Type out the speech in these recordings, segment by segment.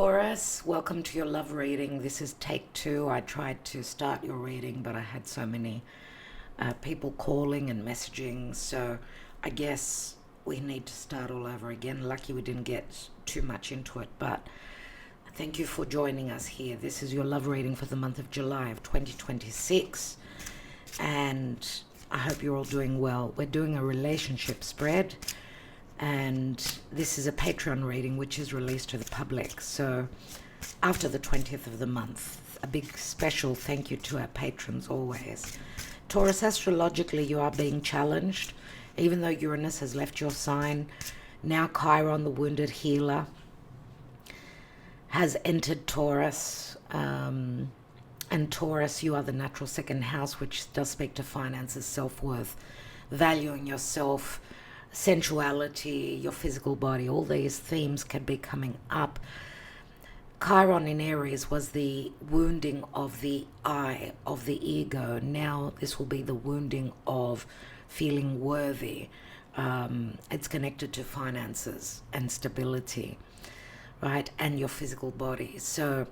Taurus, welcome to your love reading. This is take two. I tried to start your reading, but I had so many people calling and messaging, so I guess we need to start all over again. Lucky we didn't get too much into it, but thank you for joining us here. This is your love reading for the month of July of 2026, and I hope you're all doing well. We're doing a relationship spread, and this is a Patreon reading which is released to the public. So after the 20th of the month, a big special thank you to our patrons always. Taurus, astrologically you are being challenged. Even though Uranus has left your sign, now Chiron, the wounded healer, has entered Taurus. And Taurus, you are the natural second house, which does speak to finances, self-worth, valuing yourself, sensuality, your physical body. All these themes can be coming up. Chiron in Aries was the wounding of the I, of the ego. Now this will be the wounding of feeling worthy. It's connected to finances and stability, right? And your physical body. So,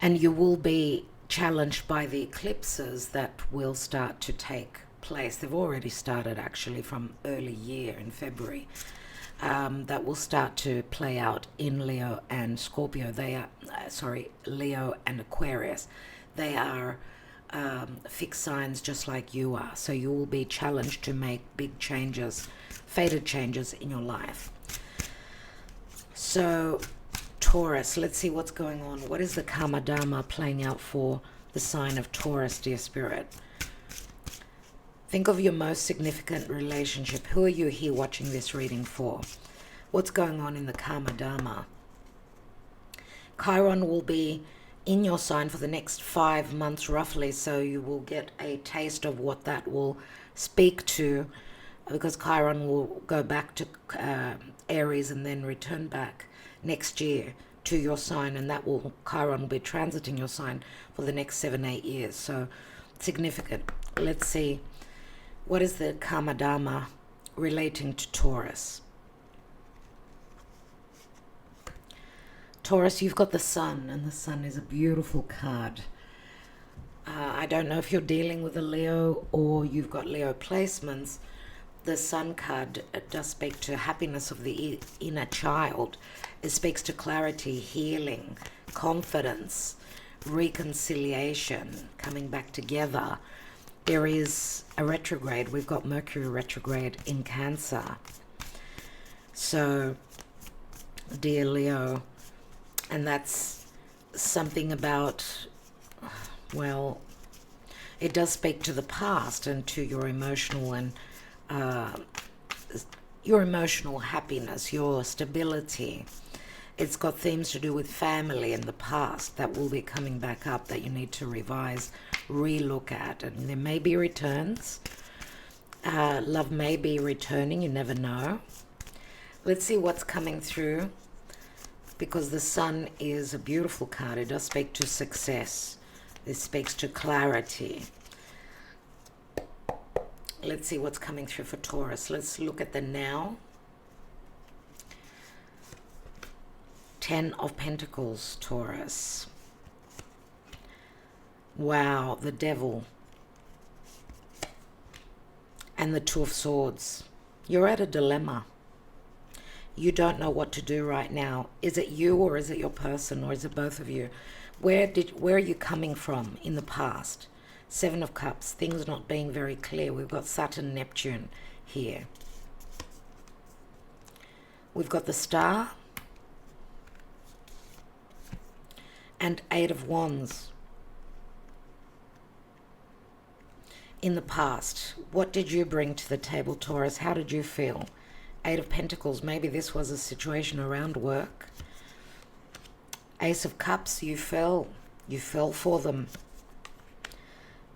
and you will be challenged by the eclipses that will start to take place. They've already started actually from early year in February. That will start to play out in Leo and Scorpio. They are, Leo and Aquarius. They are fixed signs just like you are. So you will be challenged to make big changes, fated changes in your life. So Taurus, let's see what's going on. What is the Karma Dharma playing out for the sign of Taurus, dear Spirit? Think of your most significant relationship. Who are you here watching this reading for? What's going on in the Karma Dharma? Chiron will be in your sign for the next 5 months roughly, so you will get a taste of what that will speak to, because Chiron will go back to Aries and then return back next year to your sign, and that will, Chiron will be transiting your sign for the next 7-8 years. So significant. Let's see. What is the Karma Dharma relating to Taurus? Taurus, you've got the Sun, and the Sun is a beautiful card. I don't know if you're dealing with a Leo or you've got Leo placements. The Sun card does speak to happiness of the inner child. It speaks to clarity, healing, confidence, reconciliation, coming back together. There is a retrograde. We've got Mercury retrograde in Cancer. So, dear Leo, and that's something about, well, it does speak to the past and to your emotional and your emotional happiness, your stability. It's got themes to do with family in the past that will be coming back up that you need to revise, relook at, and there may be returns. Love may be returning, you never know. Let's see what's coming through, because the Sun is a beautiful card. It does speak to success. It speaks to clarity. Let's see what's coming through for Taurus. Let's look at the now. 10 of Pentacles, Taurus. Wow, the Devil. And the Two of Swords. You're at a dilemma. You don't know what to do right now. Is it you, or is it your person, or is it both of you? Where are you coming from in the past? 7 of Cups, things not being very clear. We've got Saturn, Neptune here. We've got the Star and 8 of Wands. In the past, what did you bring to the table, Taurus? How did you feel? 8 of Pentacles, maybe this was a situation around work. Ace of Cups, you fell for them.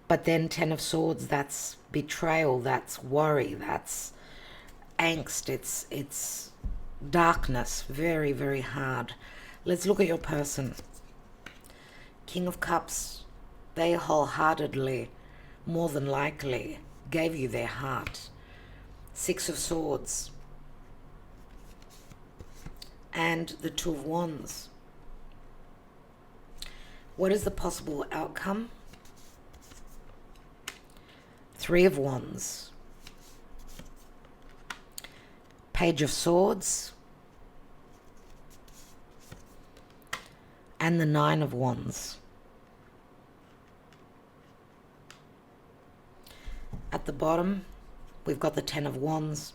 But then 10 of Swords, that's betrayal, that's worry, that's angst, it's darkness, very, very hard. Let's look at your person. King of Cups, they wholeheartedly, more than likely, gave you their heart. 6 of Swords. and the Two of Wands. What is the possible outcome? Three of Wands, Page of Swords, and the Nine of Wands. At the bottom, we've got the Ten of Wands.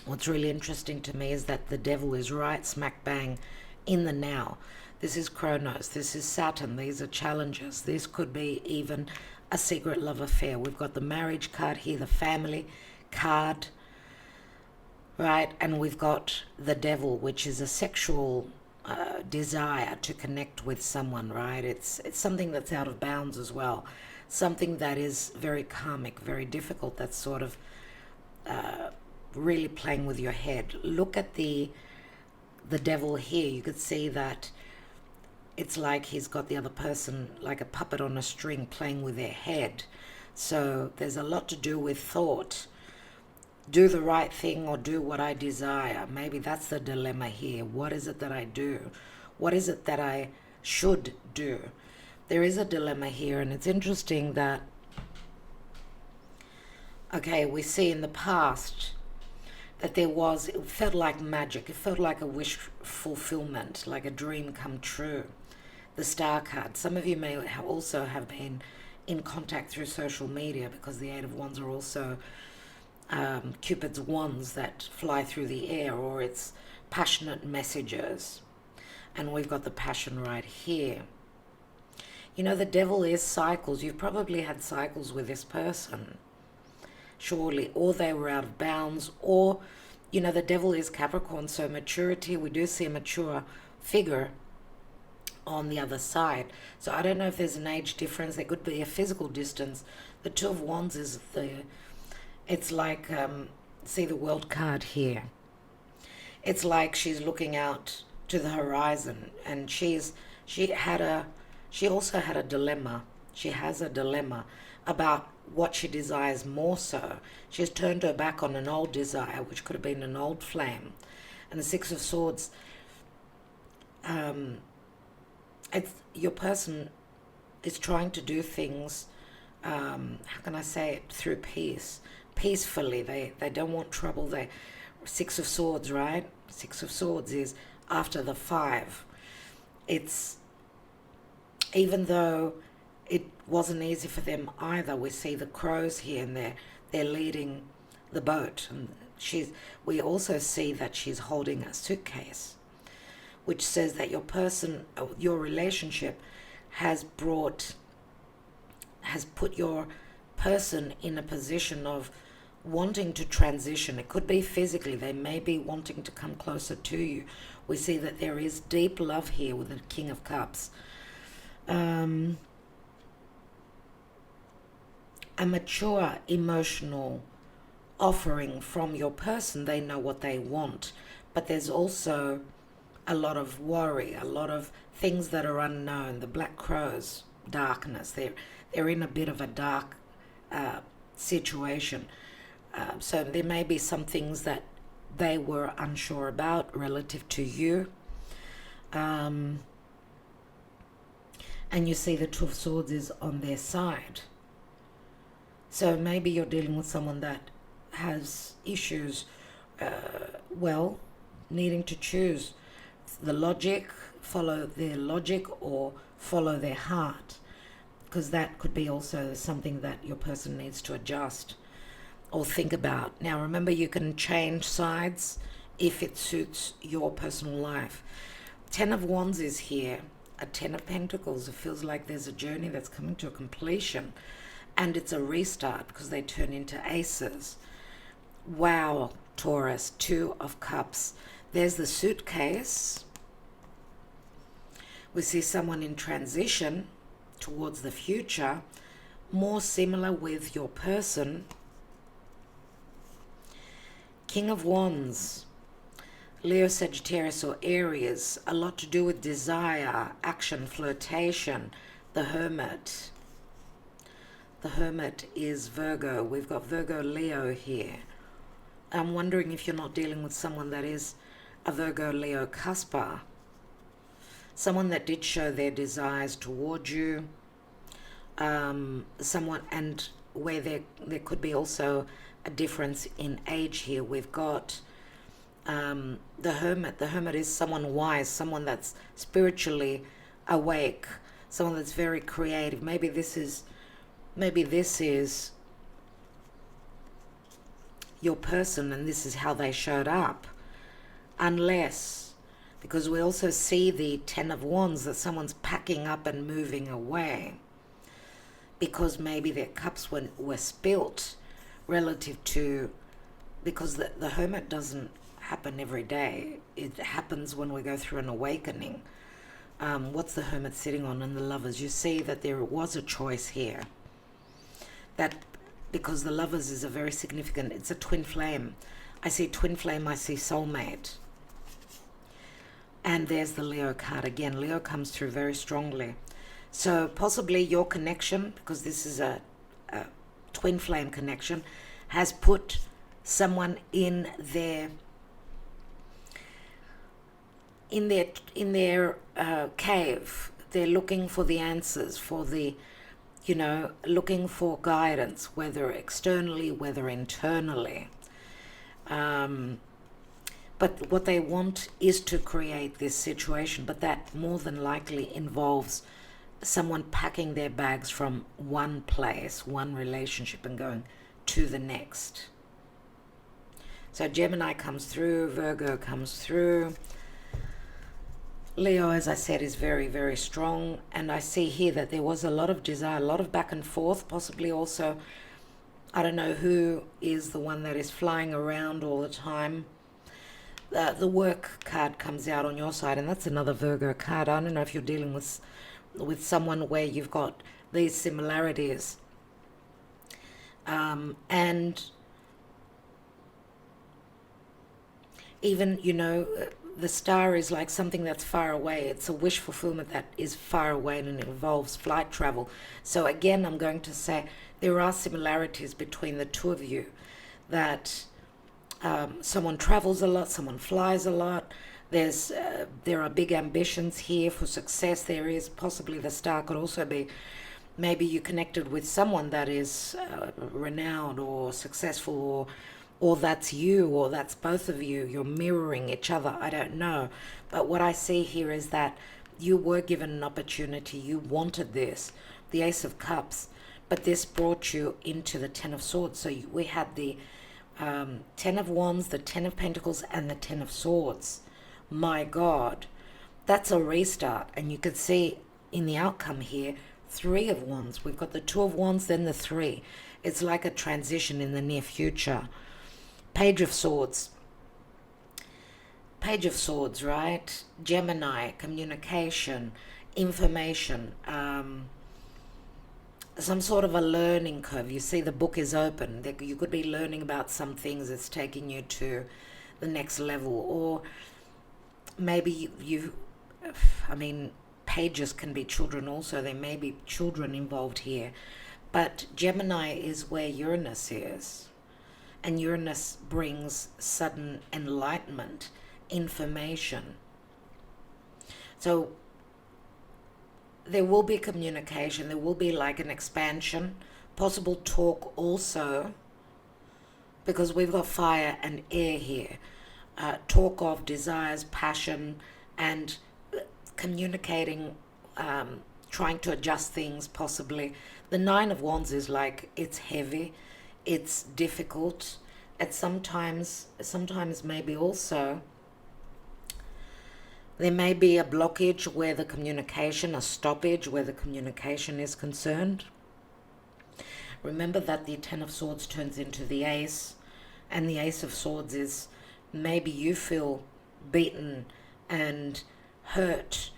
What's really interesting to me is that the devil is right smack bang in the now. This is Kronos, this is Saturn, these are challenges. This could be even a secret love affair. We've got the marriage card here, the family card, right? And we've got the devil, which is a sexual desire to connect with someone, right? It's something that's out of bounds as well. Something that is very karmic, very difficult, that's sort of really playing with your head. Look at the devil here. You could see that it's like he's got the other person like a puppet on a string playing with their head. So there's a lot to do with thought. Do the right thing or do what I desire. Maybe that's the dilemma here. What is it that I do? What is it that I should do? There is a dilemma here, and it's interesting that, okay, we see in the past that it felt like magic. It felt like a wish fulfillment, like a dream come true. The Star card. Some of you may also have been in contact through social media, because the Eight of Wands are also Cupid's wands that fly through the air, or it's passionate messages. And we've got the passion right here. You know, the devil is cycles. You've probably had cycles with this person, surely, or they were out of bounds, or, you know, the devil is Capricorn, so maturity, we do see a mature figure on the other side. So I don't know if there's an age difference. There could be a physical distance. The Two of Wands is it's like, see the World card here. It's like she's looking out to the horizon, and she also had a dilemma. She has a dilemma about what she desires more so. She's turned her back on an old desire, which could have been an old flame. And the Six of Swords, it's your person is trying to do things, how can I say it, through peace. Peacefully. They don't want trouble. Six of Swords, right? Six of Swords is after the Five. It's, even though it wasn't easy for them either, we see the crows here, and they're leading the boat, and we also see that she's holding a suitcase, which says that your relationship has put your person in a position of wanting to transition. It could be physically. They may be wanting to come closer to you. We see that there is deep love here with the King of Cups. A mature emotional offering from your person. They know what they want, but there's also a lot of worry, a lot of things that are unknown. The Black Crows, darkness. They're in a bit of a dark situation. So there may be some things that they were unsure about relative to you. And you see the Two of Swords is on their side. So maybe you're dealing with someone that has issues, needing to choose the logic, follow their logic, or follow their heart. Because that could be also something that your person needs to adjust or think about. Now remember, you can change sides if it suits your personal life. Ten of Wands is here. A Ten of Pentacles. It feels like there's a journey that's coming to a completion, and it's a restart because they turn into aces. Wow, Taurus. Two of Cups. There's the suitcase. We see someone in transition towards the future, more similar with your person. King of Wands, Leo, Sagittarius, or Aries. A lot to do with desire, action, flirtation. The Hermit. The Hermit is Virgo. We've got Virgo, Leo here. I'm wondering if you're not dealing with someone that is a Virgo Leo cusper, someone that did show their desires towards you, someone, and where there could be also a difference in age here. We've got the Hermit. The Hermit is someone wise, someone that's spiritually awake, someone that's very creative. Maybe this is your person and this is how they showed up. Unless, because we also see the Ten of Wands, that someone's packing up and moving away because maybe their cups were spilt relative to, because the Hermit doesn't happen every day. It happens when we go through an awakening. What's the Hermit sitting on? And the Lovers. You see that there was a choice here. That, because the Lovers is a very significant, it's a twin flame. I see twin flame, I see soulmate. And there's the Leo card again. Leo comes through very strongly. So possibly your connection, because this is a twin flame connection, has put someone in their cave. They're looking for the answers, for the, looking for guidance, whether externally, whether internally. But what they want is to create this situation, but that more than likely involves someone packing their bags from one place, one relationship, and going to the next. So Gemini comes through, Virgo comes through. Leo, as I said, is very, very strong. And I see here that there was a lot of desire, a lot of back and forth, possibly also, I don't know who is the one that is flying around all the time. The work card comes out on your side, and that's another Virgo card. I don't know if you're dealing with someone where you've got these similarities. And even, the star is like something that's far away. It's a wish fulfillment that is far away, and it involves flight travel. So again, I'm going to say there are similarities between the two of you, that someone travels a lot, someone flies a lot. There are big ambitions here for success. There is possibly, the star could also be, maybe you connected with someone that is renowned or successful, or that's you, or that's both of you. You're mirroring each other. I don't know. But what I see here is that you were given an opportunity. You wanted this, the Ace of Cups, but this brought you into the Ten of Swords. So we had the Ten of Wands, the Ten of Pentacles, and the Ten of Swords. My God, that's a restart. And you could see in the outcome here, Three of Wands. We've got the Two of Wands, then the Three. It's like a transition in the near future. Page of Swords. Page of Swords, right? Gemini, communication, information, some sort of a learning curve. You see the book is open. You could be learning about some things. It's taking you to the next level. Or maybe pages can be children also. There may be children involved here. But Gemini is where Uranus is. And Uranus brings sudden enlightenment, information. So there will be communication. There will be like an expansion, possible talk also, because we've got fire and air here. Talk of desires, passion, and communicating, trying to adjust things possibly. The Nine of Wands is like, it's heavy, it's difficult. It's sometimes maybe also there may be a blockage where the communication, a stoppage where the communication is concerned. Remember that the Ten of Swords turns into the Ace, and the Ace of Swords is maybe you feel beaten and hurt.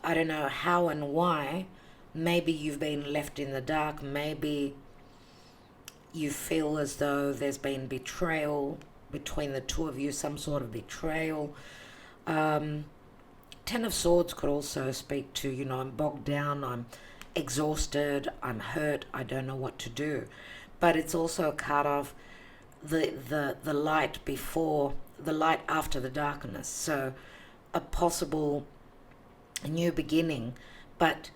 I don't know how and why. Maybe you've been left in the dark. Maybe you feel as though there's been betrayal between the two of you, some sort of betrayal. Ten of Swords could also speak to, I'm bogged down, I'm exhausted, I'm hurt, I don't know what to do. But it's also a card of the light before the light after the darkness. So a possible new beginning, but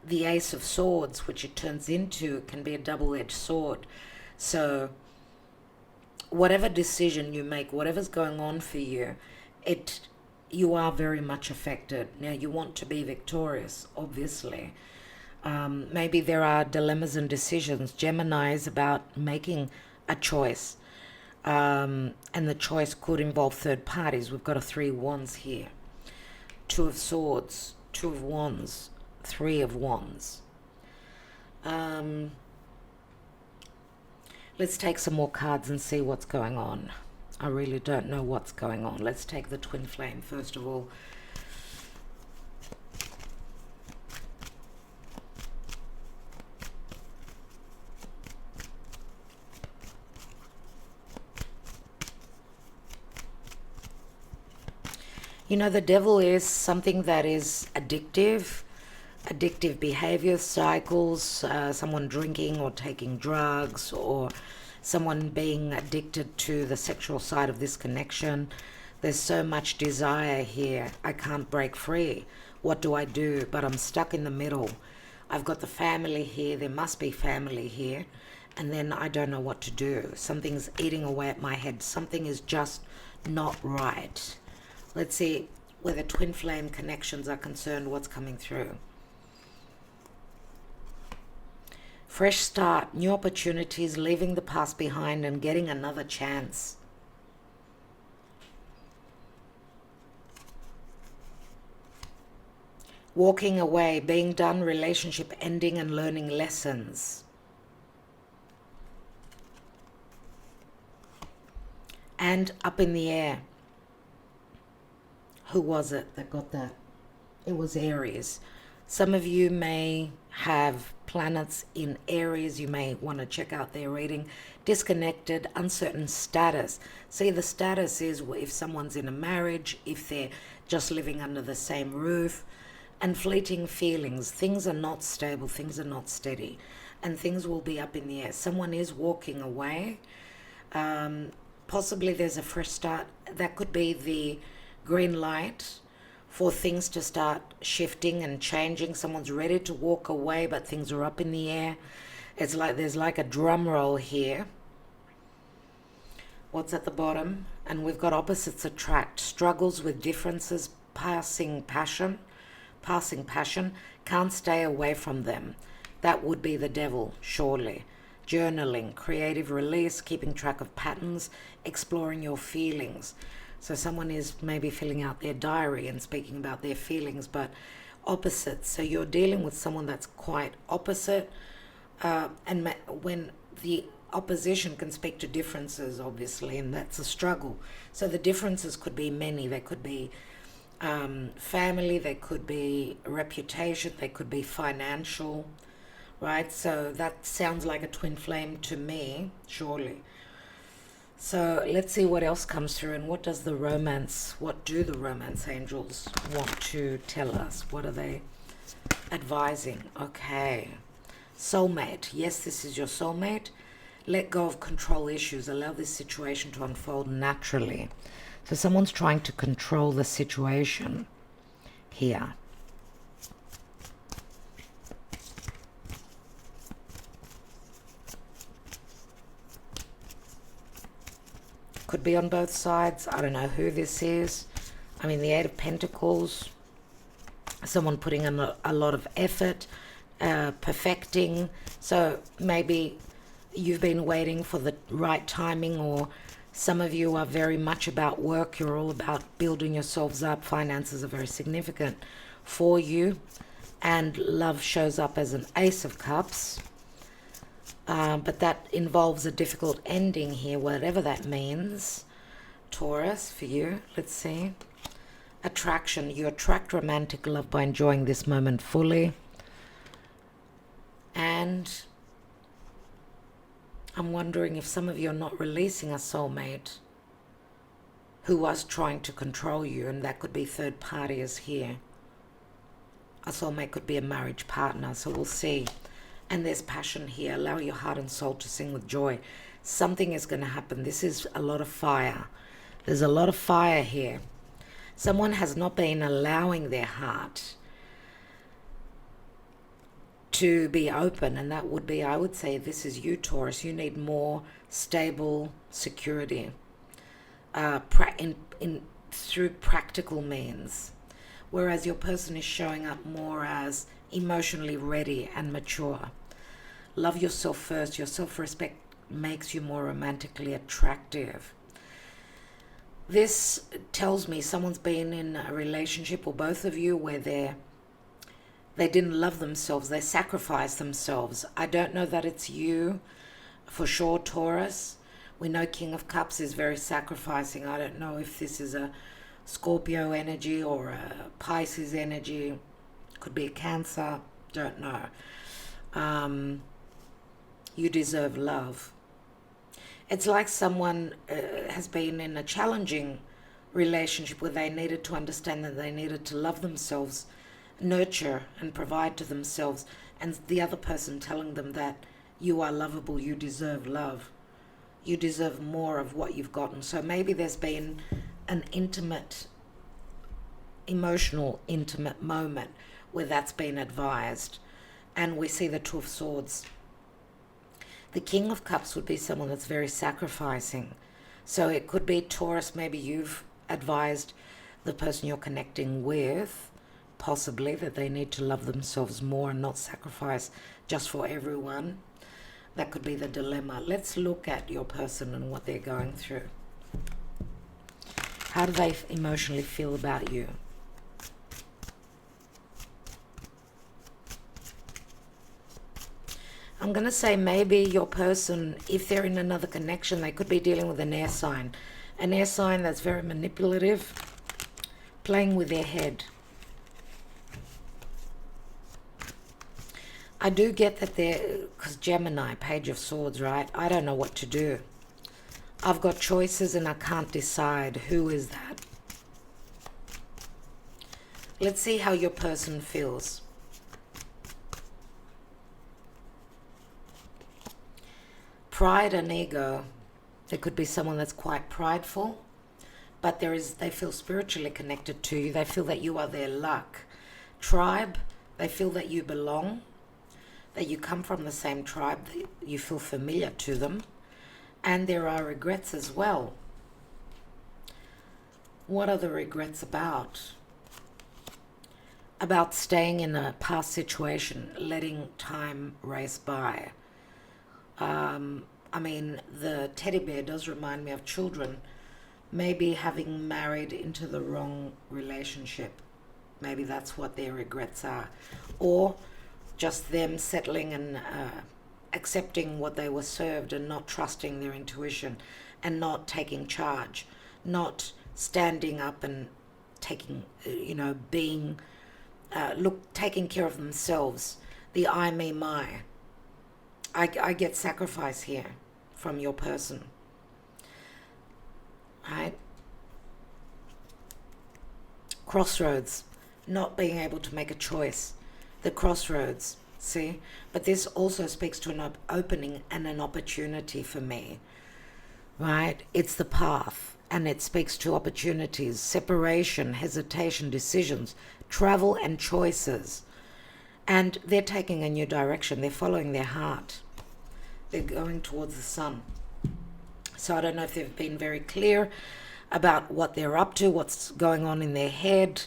the Ace of Swords, which it turns into, can be a double-edged sword. So whatever decision you make, whatever's going on for you, you are very much affected. Now, you want to be victorious, obviously. Maybe there are dilemmas and decisions. Gemini is about making a choice. And the choice could involve third parties. We've got a 3 wands here. 2 of Swords, 2 of Wands, 3 of Wands. Let's take some more cards and see what's going on. I really don't know what's going on. Let's take the twin flame first of all. You know, the devil is something that is addictive behavior cycles, someone drinking or taking drugs, or someone being addicted to the sexual side of this connection. There's so much desire here. I can't break free. What do I do? But I'm stuck in the middle. I've got the family here. There must be family here. And then I don't know what to do. Something's eating away at my head. Something is just not right. Let's see where the twin flame connections are concerned, what's coming through. Fresh start, new opportunities, leaving the past behind and getting another chance. Walking away, being done, relationship ending and learning lessons. And up in the air. Who was it that got that? It was Aries. Some of you may have planets in Aries. You may want to check out their reading. Disconnected, uncertain status. See, the status is if someone's in a marriage, if they're just living under the same roof, and fleeting feelings. Things are not stable, things are not steady, and things will be up in the air. Someone is walking away. Possibly there's a fresh start. That could be the green light for things to start shifting and changing. Someone's ready to walk away, but things are up in the air. It's like there's like a drum roll here. What's at the bottom? And we've got opposites attract. Struggles with differences, passing passion, can't stay away from them. That would be the devil, surely. Journaling, creative release, keeping track of patterns, exploring your feelings. So someone is maybe filling out their diary and speaking about their feelings, but opposites. So you're dealing with someone that's quite opposite, and when the opposition can speak to differences, obviously, and that's a struggle. So the differences could be many. They could be family, they could be reputation, they could be financial, right? So that sounds like a twin flame to me, surely. So let's see what else comes through, and what do the romance angels want to tell us? What are they advising? Okay. Soulmate. Yes, this is your soulmate. Let go of control issues. Allow this situation to unfold naturally. So someone's trying to control the situation here. Could be on both sides. I don't know who this is. I mean, the Eight of Pentacles. Someone putting in a lot of effort, perfecting. So maybe you've been waiting for the right timing, or some of you are very much about work. You're all about building yourselves up. Finances are very significant for you. And love shows up as an Ace of Cups. But that involves a difficult ending here, whatever that means. Taurus, for you, let's see. Attraction. You attract romantic love by enjoying this moment fully. And I'm wondering if some of you are not releasing a soulmate who was trying to control you, and that could be third parties here. A soulmate could be a marriage partner, so we'll see. And there's passion here. Allow your heart and soul to sing with joy. Something is going to happen. This is a lot of fire. There's a lot of fire here. Someone has not been allowing their heart to be open, and that would be, I would say, this is you, Taurus. You need more stable security through practical means, whereas your person is showing up more as emotionally ready and mature. Love yourself first. Your self-respect makes you more romantically attractive. This tells me someone's been in a relationship, or both of you, where they didn't love themselves. They sacrificed themselves. I don't know that it's you for sure, Taurus. We know King of Cups is very sacrificing. I don't know if this is a Scorpio energy or a Pisces energy. Could be a Cancer. Don't know. You deserve love. It's like someone has been in a challenging relationship where they needed to understand that they needed to love themselves, nurture and provide to themselves, and the other person telling them that you are lovable, you deserve love, you deserve more of what you've gotten. So maybe there's been an intimate, emotional, intimate moment where that's been advised. And we see the Two of Swords. The King of Cups would be someone that's very sacrificing. So it could be, Taurus, maybe you've advised the person you're connecting with, possibly, that they need to love themselves more and not sacrifice just for everyone. That could be the dilemma. Let's look at your person and what they're going through. How do they emotionally feel about you? I'm going to say maybe your person, if they're in another connection, they could be dealing with an air sign. An air sign that's very manipulative, playing with their head. I do get that they're, because Gemini, Page of Swords, right? I don't know what to do. I've got choices and I can't decide. Who is that? Let's see how your person feels. Pride and ego. There could be someone that's quite prideful, but they feel spiritually connected to you. They feel that you are their luck. Tribe, they feel that you belong, that you come from the same tribe, that you feel familiar to them. And there are regrets as well. What are the regrets about? About staying in a past situation, letting time race by. I mean, the teddy bear does remind me of children. Maybe having married into the wrong relationship. Maybe that's what their regrets are. Or just them settling and accepting what they were served and not trusting their intuition and not taking charge. Not standing up and taking, being, taking care of themselves. The I, me, my. I get sacrifice here from your person. Right? Crossroads. Not being able to make a choice. The crossroads. See? But this also speaks to an opening and an opportunity for me. Right? It's the path. And it speaks to opportunities, separation, hesitation, decisions, travel and choices. And they're taking a new direction. They're following their heart. They're going towards the sun. So I don't know if they've been very clear about what they're up to, what's going on in their head.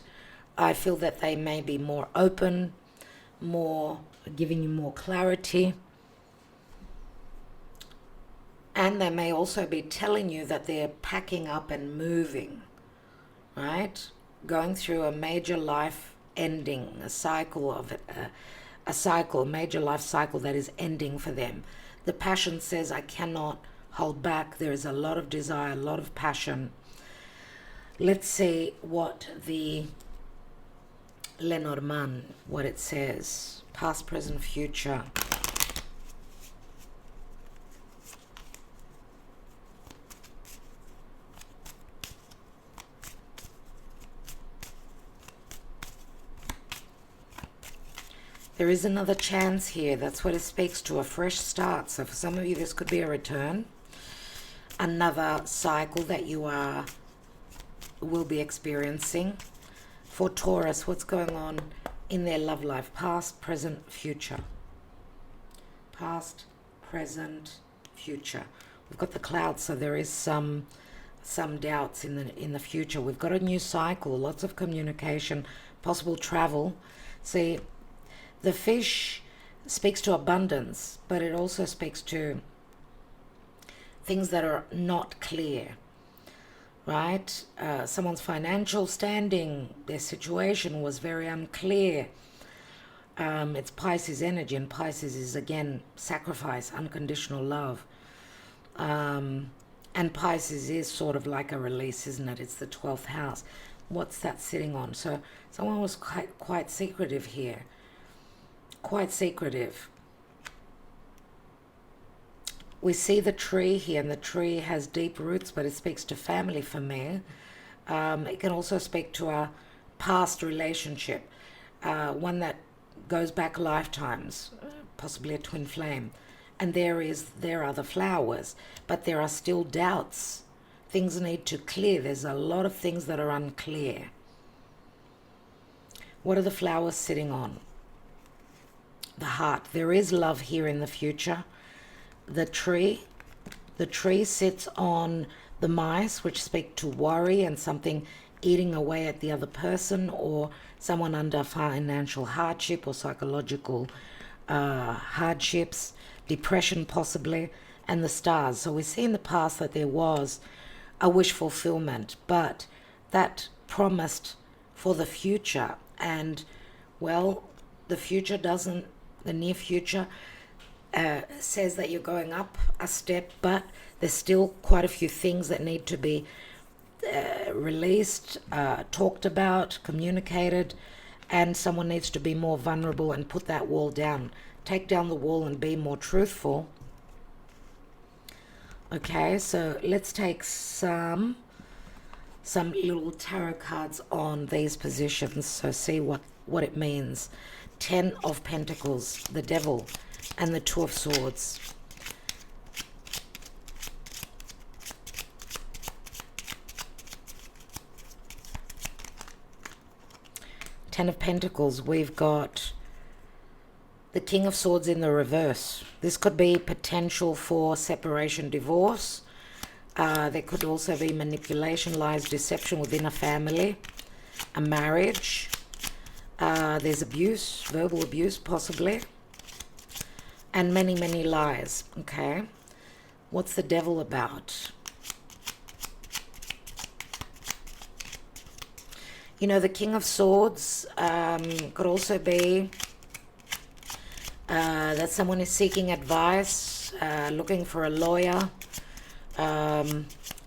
I feel that they may be more open, more giving you more clarity. And they may also be telling you that they're packing up and moving, right? Going through a major life ending, a major life cycle that is ending for them. The passion says, I cannot hold back. There is a lot of desire, a lot of passion. Let's see what the Lenormand, what it says. Past, present, future. There is another chance here. That's what it speaks to, a fresh start. So for some of you, this could be a return. Another cycle that you are will be experiencing. For Taurus, what's going on in their love life? Past, present, future. Past, present, future. We've got the clouds, so there is some doubts in the future. We've got a new cycle, lots of communication, possible travel. See, the fish speaks to abundance, but it also speaks to things that are not clear, right? Someone's financial standing, their situation was very unclear. It's Pisces energy, and Pisces is, again, sacrifice, unconditional love. And Pisces is sort of like a release, isn't it? It's the 12th house. What's that sitting on? So someone was quite secretive here. Quite secretive. We see the tree here, and the tree has deep roots, but it speaks to family for me. It can also speak to a past relationship, one that goes back lifetimes, possibly a twin flame. And there are the flowers, but there are still doubts. Things need to clear. There's a lot of things that are unclear. What are the flowers sitting on? The heart. There is love here in the future. The tree sits on the mice, which speak to worry and something eating away at the other person, or someone under financial hardship or psychological hardships, depression possibly, and the stars. So we see in the past that there was a wish fulfillment, but that promised for the future. And, well, the near future says that you're going up a step, but there's still quite a few things that need to be released, talked about, communicated, and someone needs to be more vulnerable and put that wall down. Take down the wall and be more truthful. Okay, so let's take some little tarot cards on these positions, so see what it means. 10 of Pentacles, the Devil, and the Two of Swords. Ten of Pentacles, we've got the King of Swords in the reverse. This could be potential for separation, divorce. There could also be manipulation, lies, deception within a family, a marriage. There's abuse, verbal abuse possibly, and many, many lies. Okay, what's the Devil about? You know, the King of Swords could also be that someone is seeking advice, looking for a lawyer,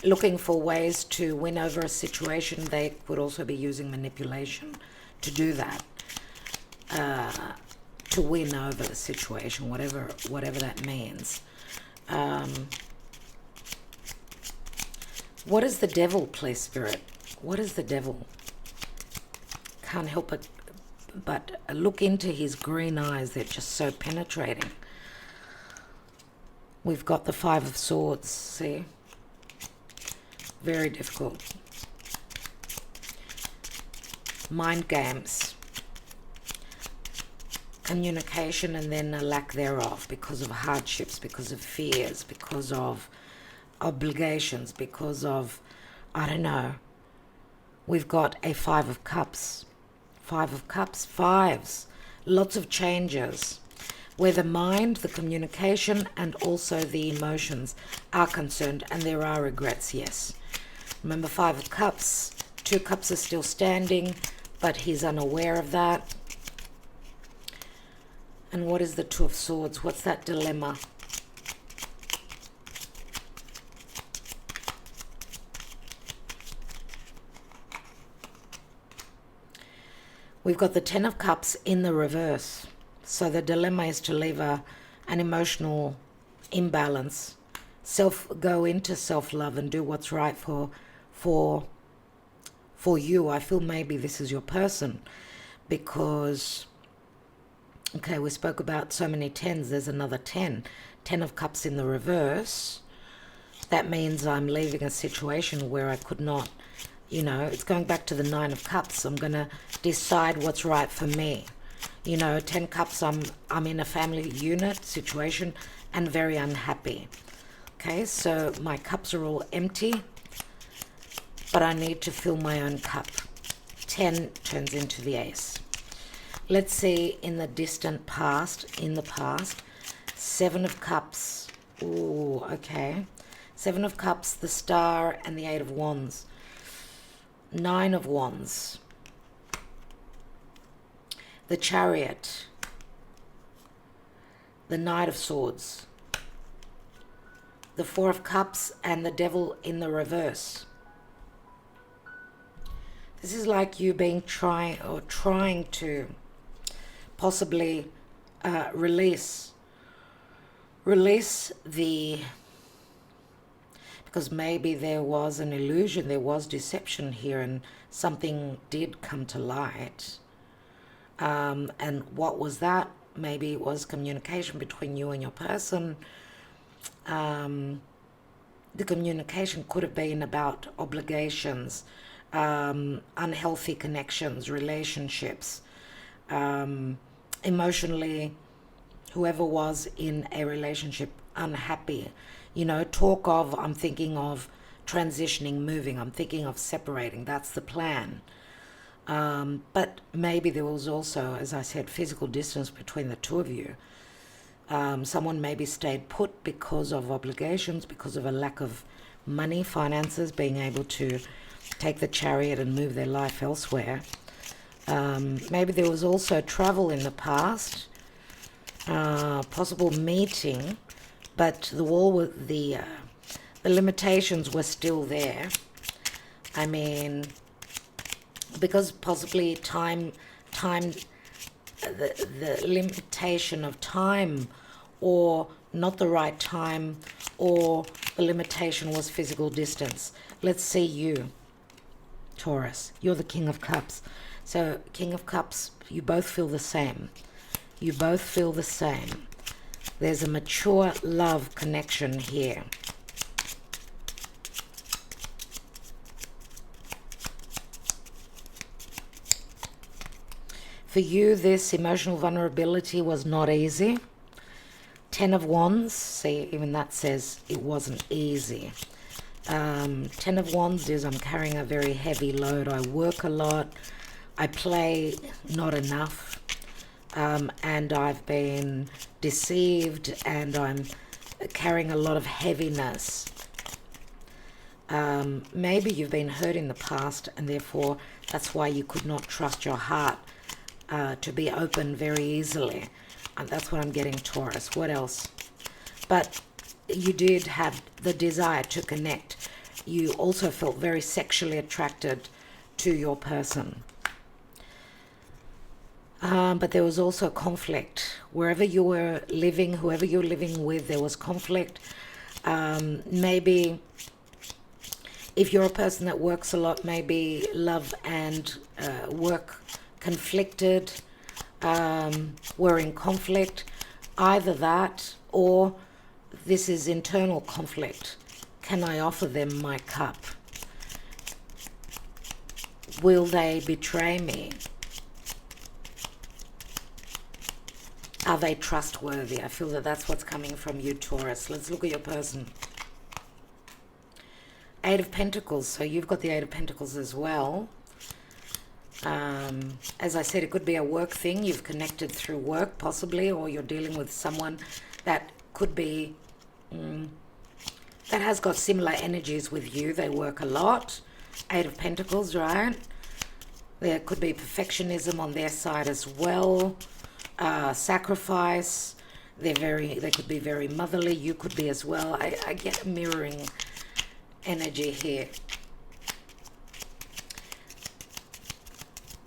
looking for ways to win over a situation. They could also be using manipulation to do that, to win over the situation, whatever that means. What is the Devil, please, Spirit? What is the Devil? Can't help but look into his green eyes. They're just so penetrating. We've got the Five of Swords, see? Very difficult. Mind games. Communication and then a lack thereof because of hardships, because of fears, because of obligations, because of, I don't know. We've got a Five of Cups. Five of Cups, fives. Lots of changes. Where the mind, the communication, and also the emotions are concerned. And there are regrets, yes. Remember, Five of Cups. Two cups are still standing, but he's unaware of that. And what is the Two of Swords? What's that dilemma? We've got the Ten of Cups in the reverse. So the dilemma is to leave an emotional imbalance. Go into self-love and do what's right for you. I feel maybe this is your person because, okay, we spoke about so many tens. There's another 10. 10 of Cups in the reverse. That means I'm leaving a situation where I could not, You know, it's going back to the Nine of Cups. I'm going to decide what's right for me. You know, 10 Cups, I'm in a family unit situation and very unhappy. Okay, so my cups are all empty, but I need to fill my own cup. 10 turns into the Ace. Let's see in the distant past, in the past, 7 of Cups. Ooh, okay. 7 of Cups, the Star, and the 8 of Wands. 9 of Wands. The Chariot. The Knight of Swords. The 4 of Cups and the Devil in the reverse. This is like you being trying to possibly release the, because maybe there was an illusion, there was deception here, and something did come to light. And what was that? Maybe it was communication between you and your person. The communication could have been about obligations, unhealthy connections, relationships, emotionally, whoever was in a relationship unhappy. You know, talk of, I'm thinking of transitioning, moving, I'm thinking of separating. That's the plan. But maybe there was also, as I said, physical distance between the two of you. Someone maybe stayed put because of obligations, because of a lack of money, finances, being able to take the Chariot and move their life elsewhere. Maybe there was also travel in the past, possible meeting, but the wall with the limitations were still there. I mean, because possibly the limitation of time, or not the right time, or the limitation was physical distance. Let's see you, Taurus. You're the King of Cups. So King of Cups, you both feel the same. You both feel the same. There's a mature love connection here. For you, this emotional vulnerability was not easy. 10 of Wands, see, even that says it wasn't easy. 10 of Wands is I'm carrying a very heavy load. I work a lot. I play not enough. And I've been deceived, and I'm carrying a lot of heaviness. Maybe you've been hurt in the past, and therefore that's why you could not trust your heart to be open very easily. And that's what I'm getting, Taurus. What else? But you did have the desire to connect. You also felt very sexually attracted to your person. But there was also conflict. Wherever you were living, whoever you're living with, there was conflict. Maybe if you're a person that works a lot, maybe love and work conflicted, were in conflict. Either that, or this is internal conflict. Can I offer them my cup? Will they betray me? Are they trustworthy? I feel that that's what's coming from you, Taurus. Let's look at your person. 8 of Pentacles. So you've got the 8 of Pentacles as well. As I said, it could be a work thing. You've connected through work, possibly, or you're dealing with someone that could be, that has got similar energies with you. They work a lot. 8 of Pentacles, right? There could be perfectionism on their side as well. Sacrifice. They could be very motherly. You could be as well. I get a mirroring energy here.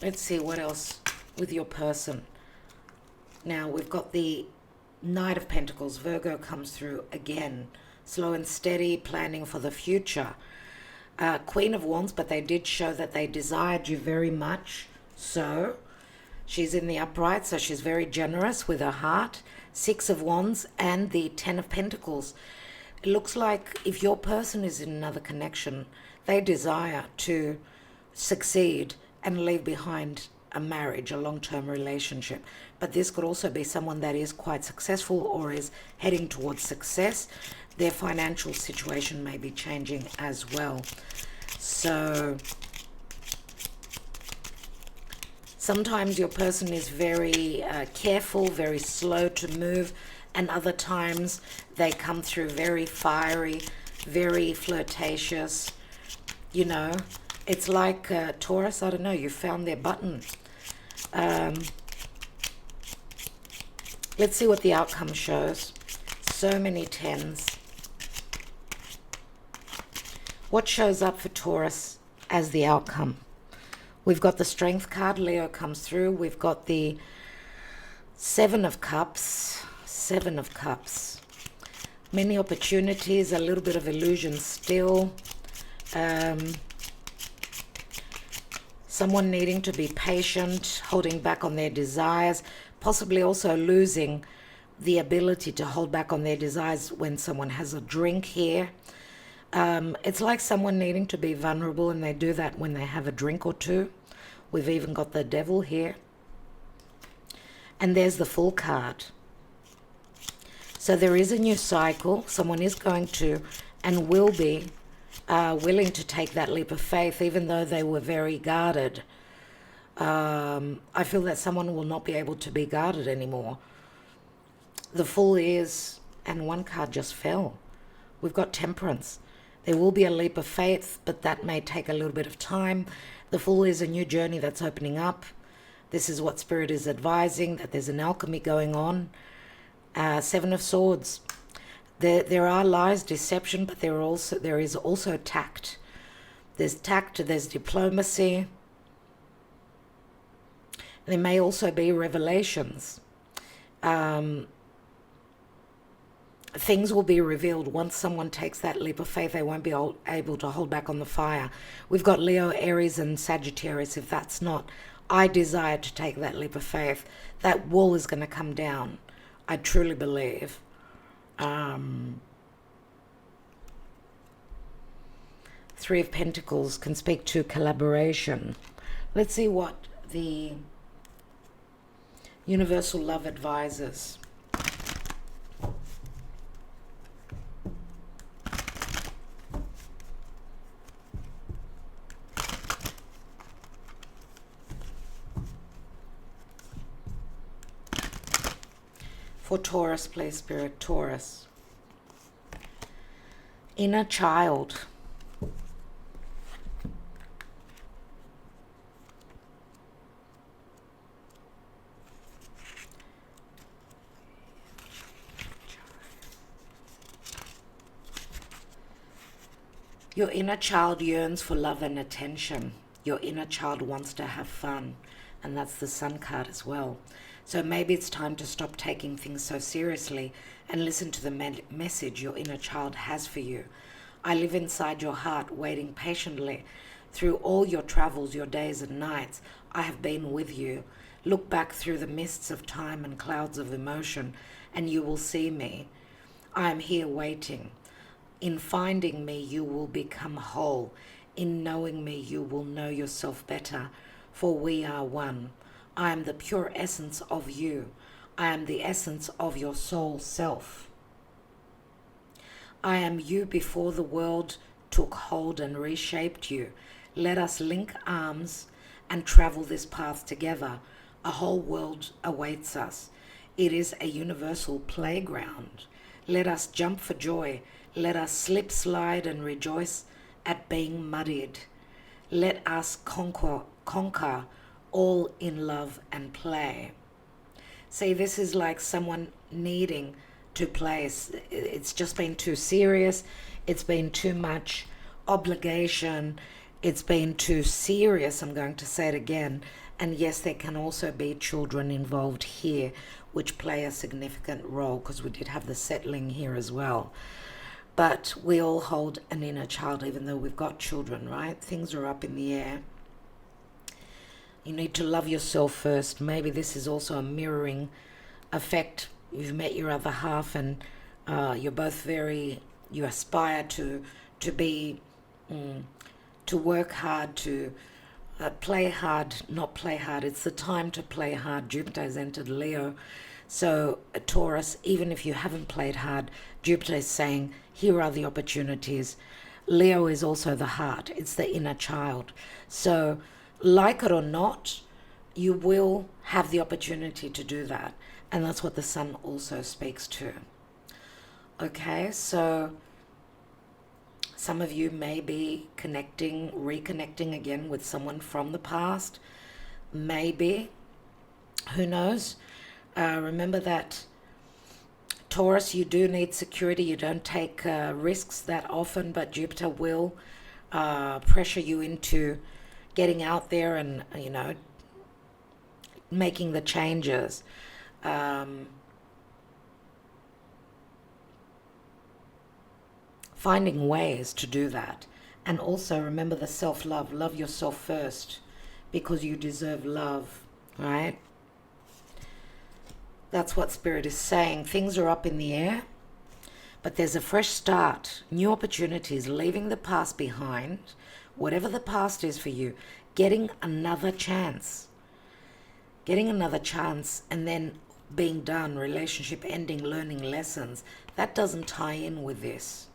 Let's see what else with your person. Now we've got the Knight of Pentacles. Virgo comes through again. Slow and steady, planning for the future. Queen of Wands, but they did show that they desired you very much. So she's in the upright, so she's very generous with her heart. 6 of Wands and the 10 of Pentacles. It looks like if your person is in another connection, they desire to succeed and leave behind a marriage, a long-term relationship. But this could also be someone that is quite successful or is heading towards success. Their financial situation may be changing as well. So sometimes your person is very careful, very slow to move, and other times they come through very fiery, very flirtatious. You know, it's like Taurus, I don't know, you found their button. Let's see what the outcome shows. So many tens. What shows up for Taurus as the outcome? We've got the Strength card, Leo comes through. We've got the Seven of Cups. Seven of Cups. Many opportunities, a little bit of illusion still. Someone needing to be patient, holding back on their desires, possibly also losing the ability to hold back on their desires when someone has a drink here. It's like someone needing to be vulnerable, and they do that when they have a drink or two. We've even got the Devil here. And there's the Fool card. So there is a new cycle. Someone is going to and will be willing to take that leap of faith, even though they were very guarded. I feel that someone will not be able to be guarded anymore. The Fool is, and one card just fell. We've got Temperance. There will be a leap of faith, but that may take a little bit of time. The Fool is a new journey that's opening up. This is what Spirit is advising, that there's an alchemy going on. Seven of Swords. There are lies, deception, but there is also tact. There's tact, there's diplomacy. There may also be revelations. Things will be revealed once someone takes that leap of faith. They won't be able to hold back on the fire. We've got Leo, Aries, and Sagittarius. If that's not, I desire to take that leap of faith, that wall is going to come down. I truly believe. Three of Pentacles can speak to collaboration. Let's see what the Universal Love advises. For Taurus, please, Spirit. Taurus. Inner child. Your inner child yearns for love and attention. Your inner child wants to have fun. And that's the Sun card as well. So maybe it's time to stop taking things so seriously and listen to the message your inner child has for you. I live inside your heart, waiting patiently. Through all your travels, your days and nights, I have been with you. Look back through the mists of time and clouds of emotion, and you will see me. I am here waiting. In finding me, you will become whole. In knowing me, you will know yourself better, for we are one. I am the pure essence of you. I am the essence of your soul self. I am you before the world took hold and reshaped you. Let us link arms and travel this path together. A whole world awaits us. It is a universal playground. Let us jump for joy. Let us slip, slide, and rejoice at being muddied. Let us conquer all in love and play. See, this is like someone needing to play. It's just been too serious. It's been too much obligation. It's been too serious. I'm going to say it again. And yes, there can also be children involved here, which play a significant role, because we did have the settling here as well. But we all hold an inner child, even though we've got children, right? Things are up in the air. You need to love yourself first. Maybe this is also a mirroring effect. You've met your other half, and you're both you aspire to be, to work hard, to play hard, not play hard. It's the time to play hard. Jupiter has entered Leo. So, Taurus, even if you haven't played hard, Jupiter is saying, here are the opportunities. Leo is also the heart. It's the inner child. So, like it or not, you will have the opportunity to do that. And that's what the sun also speaks to. Okay, so some of you may be reconnecting again with someone from the past. Maybe. Who knows? Remember that, Taurus, you do need security. You don't take risks that often, but Jupiter will pressure you into getting out there and, making the changes. Finding ways to do that. And also remember the self-love. Love yourself first, because you deserve love, right? That's what Spirit is saying. Things are up in the air, but there's a fresh start, new opportunities, leaving the past behind, whatever the past is for you, getting another chance, and then being done, relationship ending, learning lessons. That doesn't tie in with this.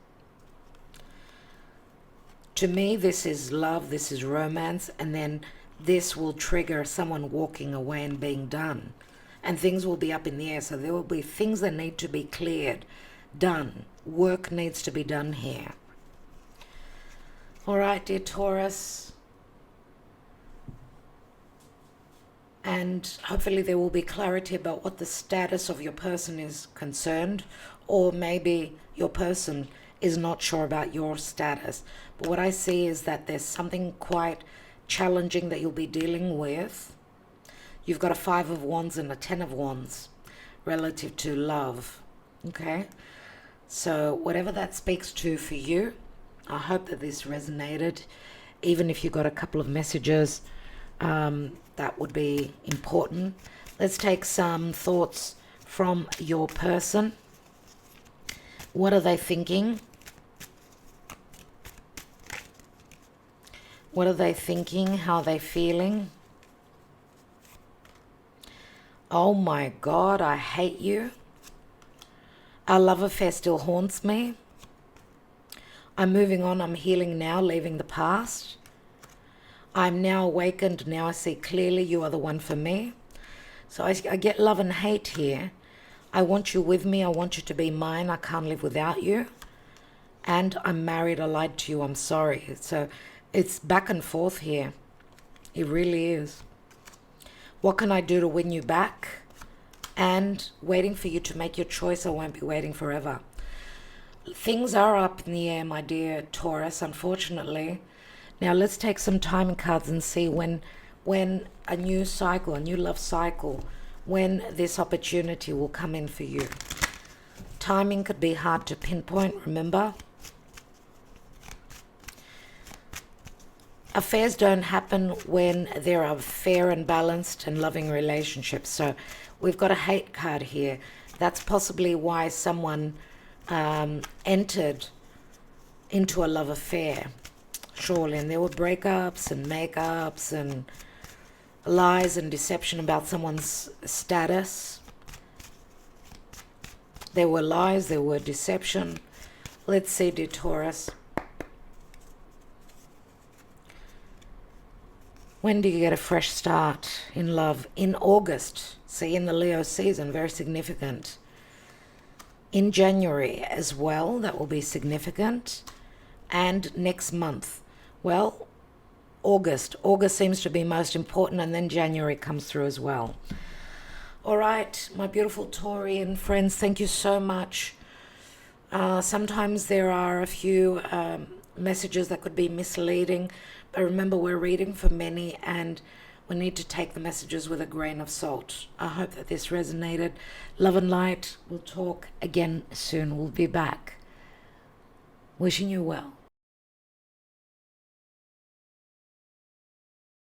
To me, this is love, this is romance, and then this will trigger someone walking away and being done. And things will be up in the air, so there will be things that need to be cleared, done. Work needs to be done here. All right, dear Taurus. And hopefully there will be clarity about what the status of your person is concerned, or maybe your person is not sure about your status. But what I see is that there's something quite challenging that you'll be dealing with. You've got a 5 of Wands and a 10 of Wands relative to love. Okay? So whatever that speaks to for you, I hope that this resonated. Even if you got a couple of messages, that would be important. Let's take some thoughts from your person. What are they thinking? What are they thinking? How are they feeling? Oh my God, I hate you. Our love affair still haunts me. I'm moving on. I'm healing now, leaving the past. I'm now awakened. Now I see clearly you are the one for me. So I get love and hate here. I want you with me. I want you to be mine. I can't live without you. And I'm married. I lied to you. I'm sorry. So it's back and forth here. It really is. What can I do to win you back? And waiting for you to make your choice. I won't be waiting forever. Things are up in the air, my dear Taurus, unfortunately. Now let's take some timing cards and see when a new cycle, a new love cycle, when this opportunity will come in for you. Timing could be hard to pinpoint, remember? Affairs don't happen when there are fair and balanced and loving relationships. So we've got a hate card here. That's possibly why someone entered into a love affair, surely. And there were breakups and makeups and lies and deception about someone's status. There were lies, there were deception. Let's see, dear Taurus. When do you get a fresh start in love? In August. See, in the Leo season, very significant. In January as well, that will be significant. And next month. Well, August. August seems to be most important, and then January comes through as well. All right, my beautiful Taurian friends, thank you so much. Sometimes there are a few messages that could be misleading, but remember, we're reading for many, and we need to take the messages with a grain of salt. I hope that this resonated. Love and light. We'll talk again soon. We'll be back. Wishing you well.